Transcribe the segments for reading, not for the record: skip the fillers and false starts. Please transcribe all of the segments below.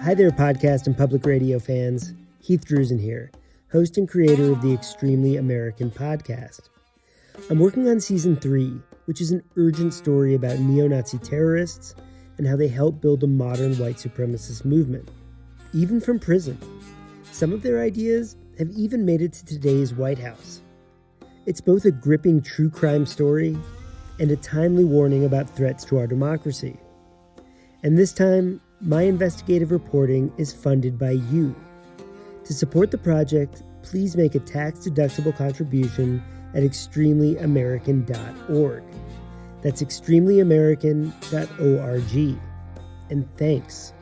Hi there, podcast and public radio fans. Heath Drusen here, host and creator of the Extremely American podcast. I'm working on season 3, which is an urgent story about neo-Nazi terrorists and how they helped build a modern white supremacist movement, even from prison. Some of their ideas have even made it to today's White House. It's both a gripping true crime story and a timely warning about threats to our democracy. And this time, my investigative reporting is funded by you. To support the project, please make a tax-deductible contribution at extremelyamerican.org. That's extremelyamerican.org. And thanks.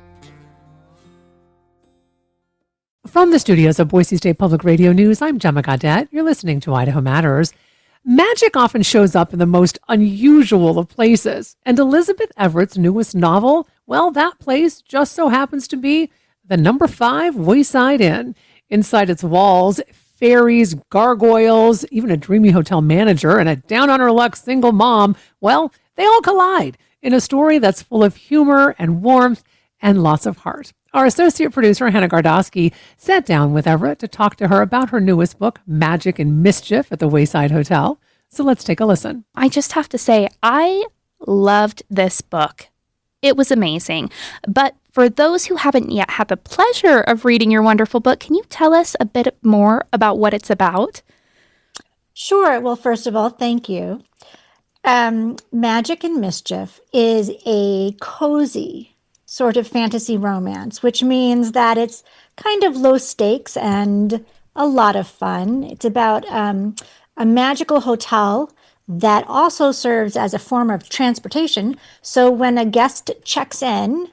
From the studios of Boise State Public Radio News, I'm Gemma Gaudette. You're listening to Idaho Matters. Magic often shows up in the most unusual of places. And Elizabeth Everett's newest novel, well, that place just so happens to be the number 5 Wayside Inn. Inside its walls, fairies, gargoyles, even a dreamy hotel manager and a down-on-her-luck single mom, well, they all collide in a story that's full of humor and warmth and lots of heart. Our associate producer, Hannah Gardosky, sat down with Everett to talk to her about her newest book, Magic and Mischief at the Wayside Hotel. So let's take a listen. I just have to say, I loved this book. It was amazing. But for those who haven't yet had the pleasure of reading your wonderful book, can you tell us a bit more about what it's about? Sure. Well, first of all, thank you. Magic and Mischief is a cozy sort of fantasy romance, which means that it's kind of low stakes and a lot of fun. It's about a magical hotel that also serves as a form of transportation. So when a guest checks in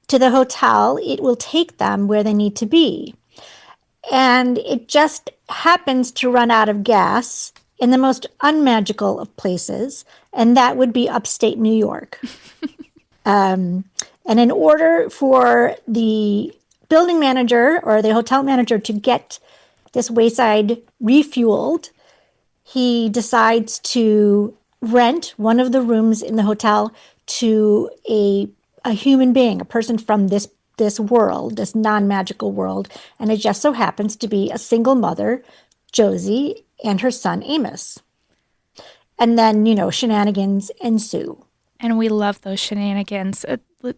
to the hotel, it will take them where they need to be. And it just happens to run out of gas in the most unmagical of places, and that would be upstate New York. And in order for the building manager or the hotel manager to get this Wayside refueled, he decides to rent one of the rooms in the hotel to a human being, a person from this world, this non-magical world. And it just so happens to be a single mother, Josie, and her son, Amos. And then, shenanigans ensue. And we love those shenanigans.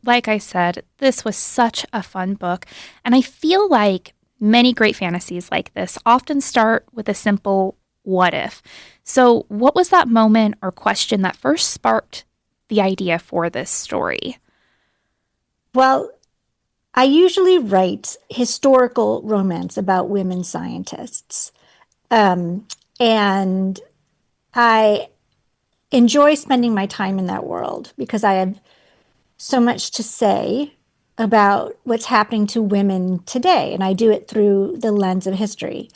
Like I said, this was such a fun book. And I feel like many great fantasies like this often start with a simple what if. So what was that moment or question that first sparked the idea for this story? Well, I usually write historical romance about women scientists. And I enjoy spending my time in that world because I have so much to say about what's happening to women today. And I do it through the lens of history.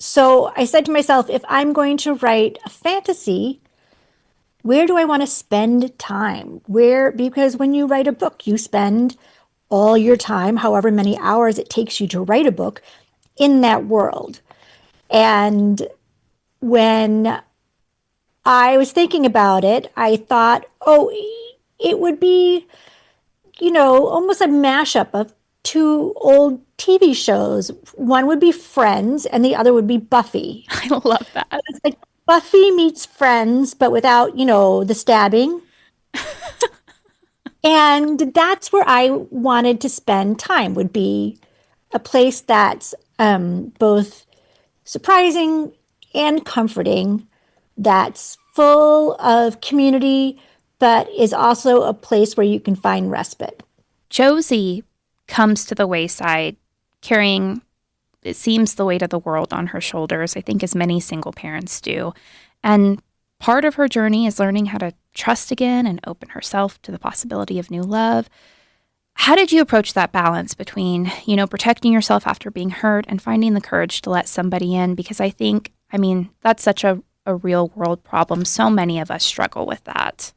So I said to myself, if I'm going to write a fantasy, where do I want to spend time? Because when you write a book, you spend all your time, however many hours it takes you to write a book, in that world. And when I was thinking about it, I thought, it would be, almost a mashup of 2 old TV shows. One would be Friends and the other would be Buffy. I love that. It's like Buffy meets Friends, but without, the stabbing. And that's where I wanted to spend time, would be a place that's both surprising and comforting, that's full of community, but is also a place where you can find respite. Josie comes to the Wayside carrying, it seems, the weight of the world on her shoulders, I think as many single parents do. And part of her journey is learning how to trust again and open herself to the possibility of new love. How did you approach that balance between, protecting yourself after being hurt and finding the courage to let somebody in? Because I think, that's such a real world problem. So many of us struggle with that.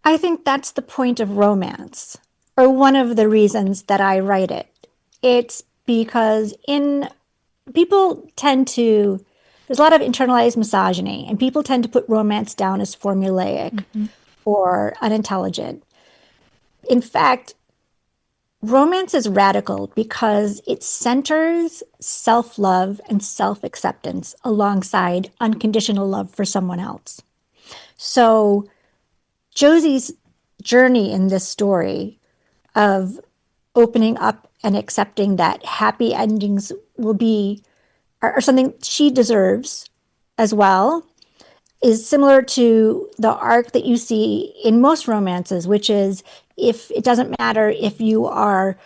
I think that's the point of romance, or one of the reasons that I write it. It's because there's a lot of internalized misogyny, and people tend to put romance down as formulaic or unintelligent. In fact, romance is radical because it centers self-love and self-acceptance alongside unconditional love for someone else. So Josie's journey in this story of opening up and accepting that happy endings will be are something she deserves as well is similar to the arc that you see in most romances, which is if it doesn't matter if you are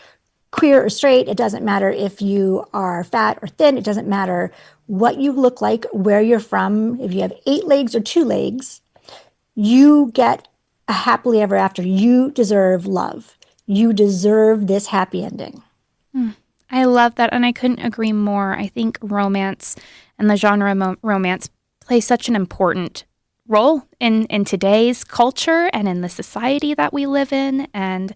queer or straight, it doesn't matter if you are fat or thin, it doesn't matter what you look like, where you're from, if you have 8 legs or 2 legs, you get a happily ever after. You deserve love. You deserve this happy ending. I love that, and I couldn't agree more. I think romance and the genre romance plays such an important role in today's culture and in the society that we live in, and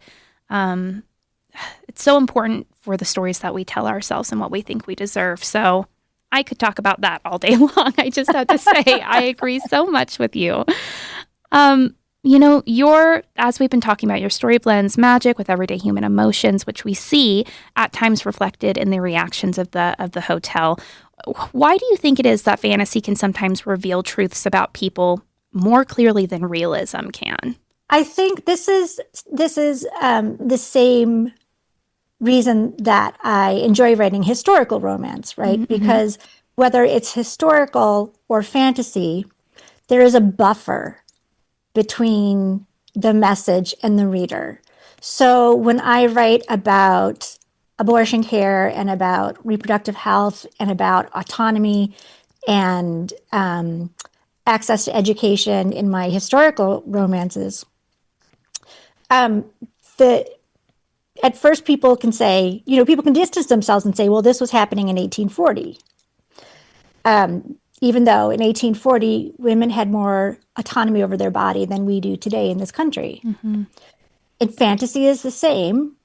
it's so important for the stories that we tell ourselves and what we think we deserve. So I could talk about that all day long. I just have to say, I agree so much with you. As we've been talking about, your story blends magic with everyday human emotions, which we see at times reflected in the reactions of the hotel. Why do you think it is that fantasy can sometimes reveal truths about people more clearly than realism can? I think this is the same reason that I enjoy writing historical romance, right? Mm-hmm. Because whether it's historical or fantasy, there is a buffer between the message and the reader. So when I write about abortion care and about reproductive health and about autonomy and access to education in my historical romances, the at first people can say, people can distance themselves and say, well, this was happening in 1840. Even though in 1840, women had more autonomy over their body than we do today in this country. Mm-hmm. And fantasy is the same.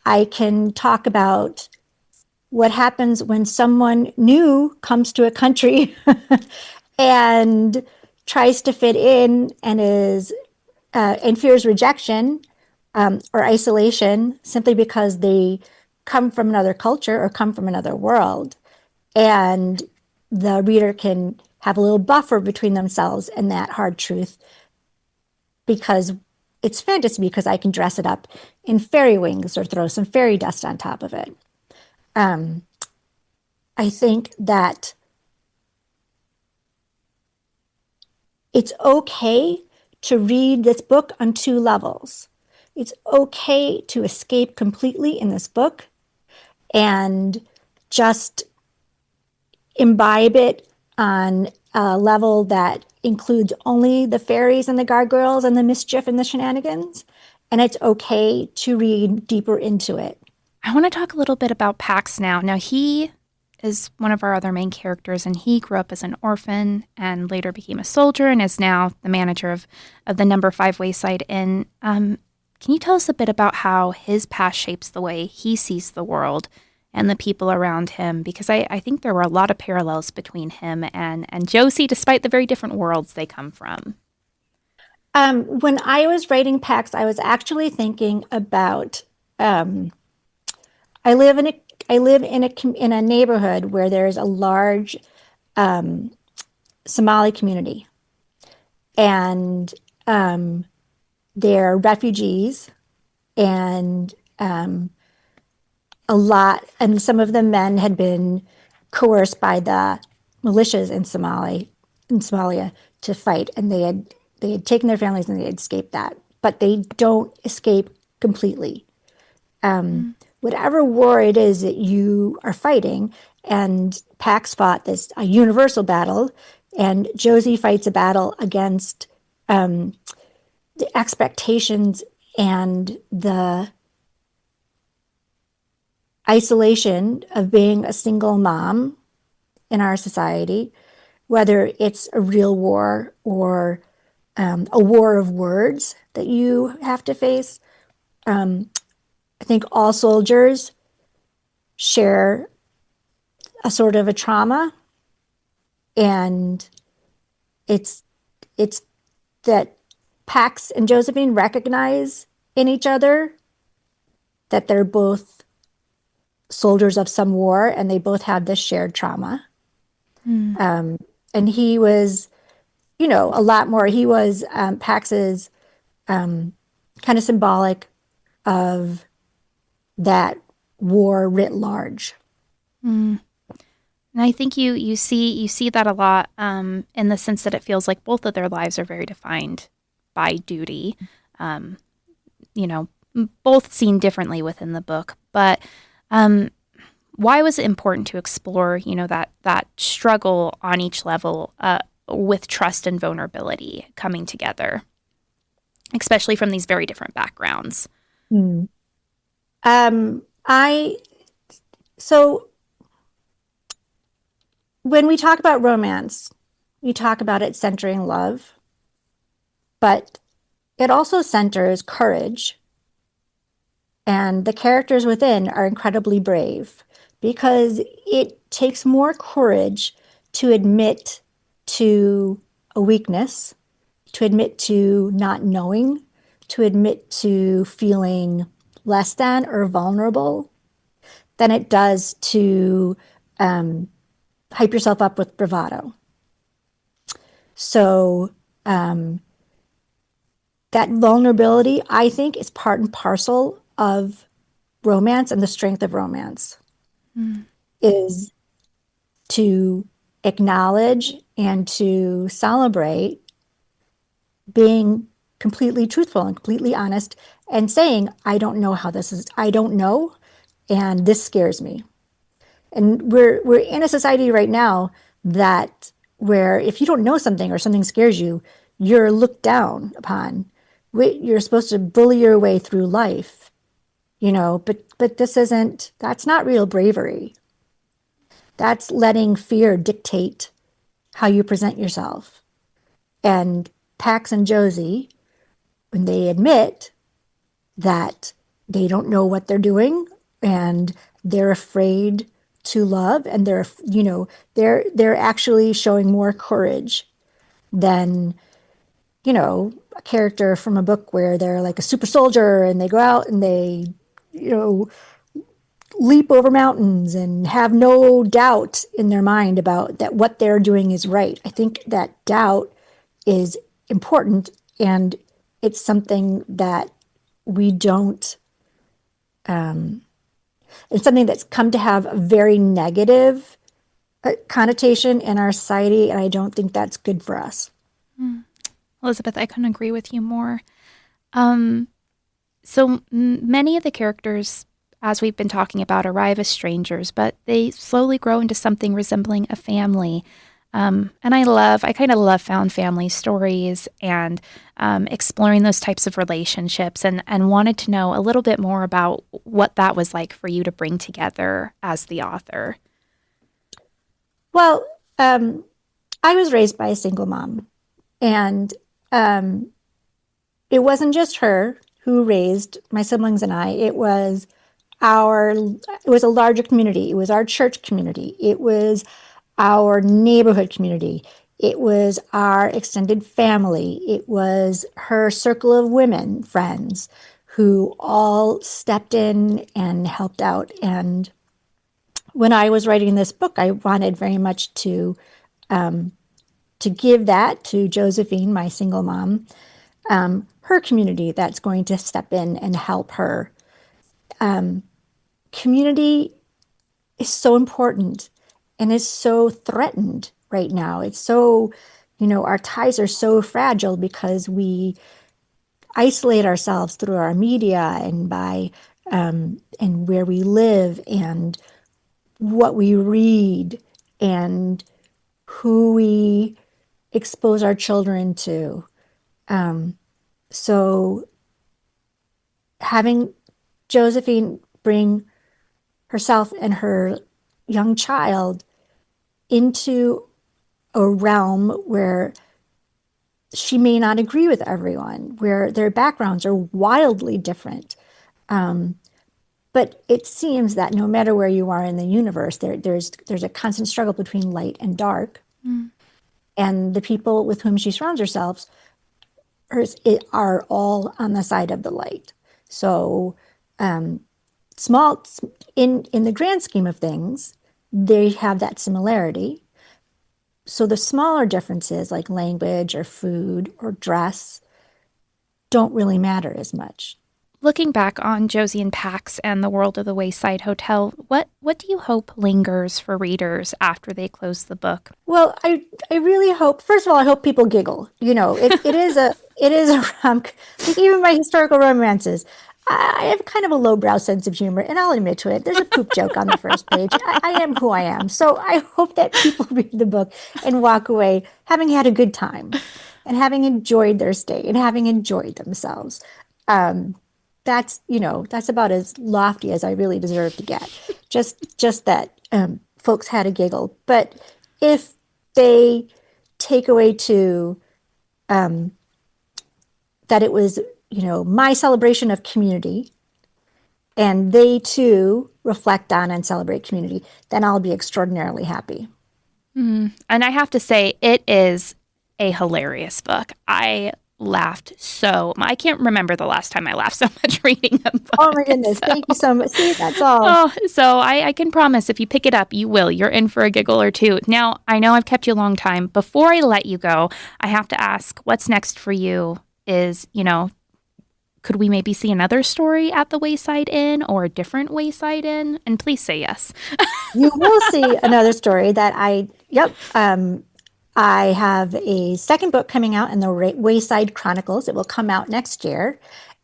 I can talk about what happens when someone new comes to a country and tries to fit in and fears rejection or isolation simply because they come from another culture or come from another world. And the reader can have a little buffer between themselves and that hard truth because it's fantasy, because I can dress it up in fairy wings or throw some fairy dust on top of it. I think that it's okay to read this book on 2 levels. It's okay to escape completely in this book and just imbibe it on a level that includes only the fairies and the gargoyles and the mischief and the shenanigans. And it's okay to read deeper into it. I want to talk a little bit about Pax now. Now, he is one of our other main characters, and he grew up as an orphan and later became a soldier and is now the manager of the Number 5 Wayside Inn. Can you tell us a bit about how his past shapes the way he sees the world and the people around him? Because I think there were a lot of parallels between him and Josie, despite the very different worlds they come from. When I was writing Pax, I was actually thinking about I live in a neighborhood where there's a large Somali community, and they're refugees, and and some of the men had been coerced by the militias in Somalia to fight, and they had taken their families and they had escaped that, but they don't escape completely. Whatever war it is that you are fighting, and Pax fought a universal battle, and Josie fights a battle against the expectations and the isolation of being a single mom in our society, whether it's a real war or a war of words that you have to face. I think all soldiers share a sort of a trauma, and it's that Pax and Josephine recognize in each other that they're both soldiers of some war and they both have this shared trauma. And he was, a lot more. He was Pax's kind of symbolic of that war writ large. And I think you see that a lot in the sense that it feels like both of their lives are very defined by duty. Both seen differently within the book, but why was it important to explore, that struggle on each level with trust and vulnerability coming together, especially from these very different backgrounds? So when we talk about romance, we talk about it centering love, but it also centers courage. And the characters within are incredibly brave because it takes more courage to admit to a weakness, to admit to not knowing, to admit to feeling less than or vulnerable than it does to hype yourself up with bravado. So that vulnerability, I think, is part and parcel of romance, and the strength of romance is to acknowledge and to celebrate being completely truthful and completely honest and saying, I don't know how this is, I don't know, and this scares me. And we're in a society right now that where if you don't know something or something scares you, you're looked down upon. You're supposed to bully your way through life, but that's not real bravery. That's letting fear dictate how you present yourself. And Pax and Josie, when they admit that they don't know what they're doing and they're afraid to love, and they're actually showing more courage than a character from a book where they're like a super soldier and they go out and they leap over mountains and have no doubt in their mind about that what they're doing is right. I think that doubt is important, and it's something that we don't it's something that's come to have a very negative connotation in our society, and I don't think that's good for us. Elizabeth, I couldn't agree with you more. So many of the characters, as we've been talking about, arrive as strangers, but they slowly grow into something resembling a family. And I kind of love found family stories and exploring those types of relationships, and wanted to know a little bit more about what that was like for you to bring together as the author. Well, I was raised by a single mom, and it wasn't just her who raised my siblings and I. It was a larger community. It was our church community. It was our neighborhood community. It was our extended family. It was her circle of women friends who all stepped in and helped out. And when I was writing this book, I wanted very much to give that to Josephine, my single mom, her community that's going to step in and help her. Community is so important and is so threatened right now. It's so, our ties are so fragile because we isolate ourselves through our media and by and where we live and what we read and who we expose our children to. So having Josephine bring herself and her young child into a realm where she may not agree with everyone, where their backgrounds are wildly different. But it seems that no matter where you are in the universe, there's a constant struggle between light and dark. And the people with whom she surrounds herself are all on the side of the light. So small in the grand scheme of things, they have that similarity. So the smaller differences like language or food or dress don't really matter as much. Looking back on Josie and Pax and the world of the Wayside Hotel, what do you hope lingers for readers after they close the book? Well, I really hope, first of all, I hope people giggle. It is a like even my historical romances. I have kind of a lowbrow sense of humor, and I'll admit to it. There's a poop joke on the first page. I am who I am. So I hope that people read the book and walk away having had a good time and having enjoyed their stay and having enjoyed themselves. That's about as lofty as I really deserve to get. Just that folks had a giggle. But if they take away to that it was, my celebration of community, and they too reflect on and celebrate community, then I'll be extraordinarily happy. And I have to say, it is a hilarious book. I laughed I can't remember the last time I laughed so much reading a book. Oh my goodness, thank you so much. See, that's all. So I can promise if you pick it up, you will. You're in for a giggle or two. Now, I know I've kept you a long time. Before I let you go, I have to ask, what's next for you is, could we maybe see another story at the Wayside Inn or a different Wayside Inn? And please say yes. You will see another story that I have a second book coming out in the Wayside Chronicles. It will come out next year.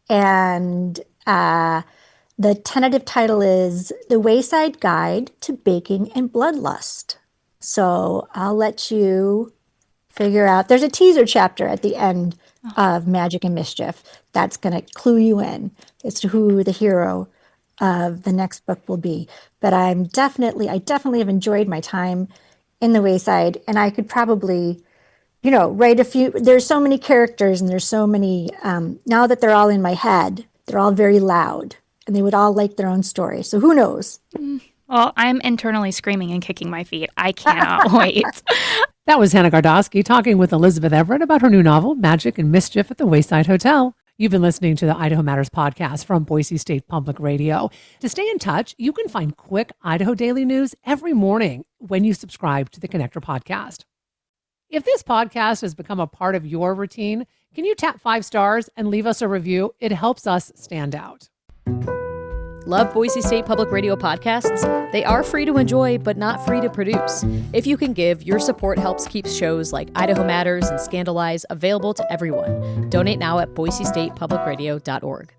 And the tentative title is The Wayside Guide to Baking and Bloodlust. So I'll let you figure out. There's a teaser chapter at the end of Magic and Mischief that's going to clue you in as to who the hero of the next book will be. But I definitely have enjoyed my time in the Wayside, and I could probably, write a few. There's so many characters, and there's so many. Now that they're all in my head, they're all very loud, and they would all like their own story. So who knows? Well, I'm internally screaming and kicking my feet. I cannot wait. That was Hannah Gardosky talking with Elizabeth Everett about her new novel, Magic and Mischief at the Wayside Hotel. You've been listening to the Idaho Matters podcast from Boise State Public Radio. To stay in touch, you can find quick Idaho daily news every morning when you subscribe to the Connector podcast. If this podcast has become a part of your routine, can you tap 5 stars and leave us a review? It helps us stand out. Love Boise State Public Radio podcasts? They are free to enjoy, but not free to produce. If you can give, your support helps keep shows like Idaho Matters and Scandalize available to everyone. Donate now at boisestatepublicradio.org.